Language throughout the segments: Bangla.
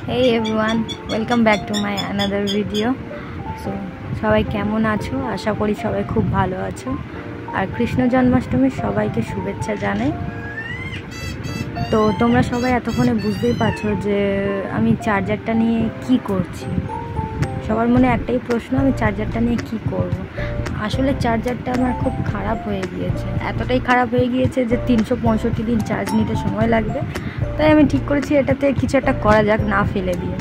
Hey everyone, welcome back to my another video. So সবাই কেমন আছো? আশা করি সবাই খুব ভালো আছো। আর কৃষ্ণ জন্মাষ্টমীর সবাইকে শুভেচ্ছা জানাই। তো তোমরা সবাই এতক্ষণে বুঝতেই পারছো যে আমি চার্জারটা নিয়ে কি করছি। সবার মনে একটাই প্রশ্ন, আমি চার্জারটা নিয়ে কি করব। আসলে চার্জারটা আমার খুব খারাপ হয়ে গিয়েছে, এতটাই খারাপ হয়ে গিয়েছে যে 365 দিন চার্জ নিতে সময় লাগবে। তাই আমি ঠিক করেছি এটাতে কিছু একটা করা যাক, না ফেলে দিয়ে।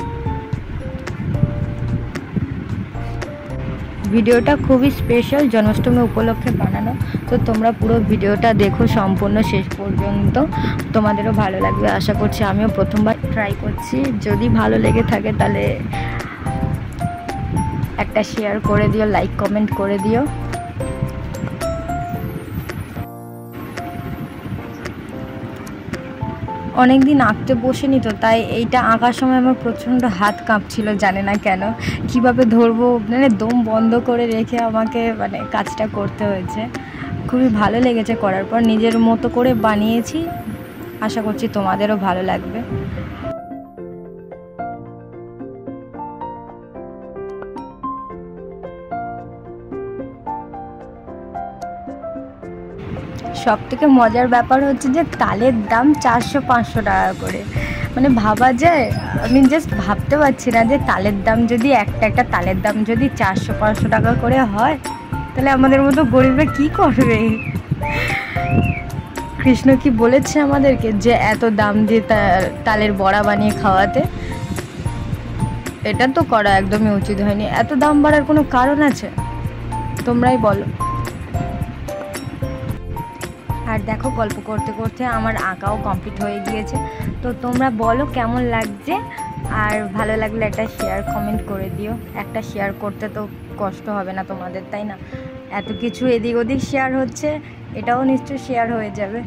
ভিডিওটা খুবই স্পেশাল, জন্মাষ্টমী উপলক্ষে বানানো। তো তোমরা পুরো ভিডিওটা দেখো সম্পূর্ণ শেষ পর্যন্ত, তোমাদেরও ভালো লাগবে আশা করছি। আমিও প্রথমবার ট্রাই করছি, যদি ভালো লেগে থাকে তাহলে একটা শেয়ার করে দিও, লাইক কমেন্ট করে দিও। অনেক দিন আঁকতে বসেনি তো, তাই এইটা আঁকার সময় আমার প্রচণ্ড হাত কাঁপছিল, জানে না কেন, কিভাবে ধরবো, মানে দম বন্ধ করে রেখে আমাকে কাজটা করতে হয়েছে। খুবই ভালো লেগেছে করার পর, নিজের মতো করে বানিয়েছি, আশা করছি তোমাদেরও ভালো লাগবে। সব থেকে মজার ব্যাপার হচ্ছে যে তালের দাম 400-500 টাকা করে, ভাবা যায়। আমি জাস্ট ভাবতে পারছি না যে তালের দাম যদি একটা তালের দাম যদি 400-500 টাকা করে হয়, তাহলে আমাদের মতো গরিবরা কী করবে। কৃষ্ণ কি বলেছে আমাদেরকে যে এত দাম দিয়ে তালের বড়া বানিয়ে খাওয়াতে? এটা তো করা একদমই উচিত হয়নি। এত দাম বাড়ার কোনো কারণ আছে? তোমরাই বলো। আর দেখো, গল্প করতে করতে আমার আঁকাও কমপ্লিট হয়ে গিয়েছে। তো তোমরা বলো কেমন লাগছে, আর ভালো লাগলে একটা শেয়ার কমেন্ট করে দিও। একটা শেয়ার করতে তো কষ্ট হবে না তোমাদের, তাই না? এত কিছু এদিক ওদিক শেয়ার হচ্ছে, এটাও নিশ্চয়ই শেয়ার হয়ে যাবে।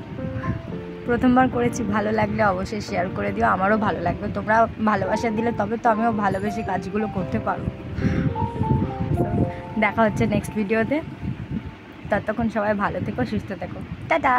প্রথমবার করেছি, ভালো লাগলে অবশ্যই শেয়ার করে দিও, আমারও ভালো লাগবে। তোমরা ভালোবাসা দিলে তবে তো আমিও ভালোবেসে কাজগুলো করতে পারবো। দেখা হচ্ছে নেক্সট ভিডিওতে। ততক্ষণ সবাই ভালো থেকো, সুস্থ থেকো। টাটা।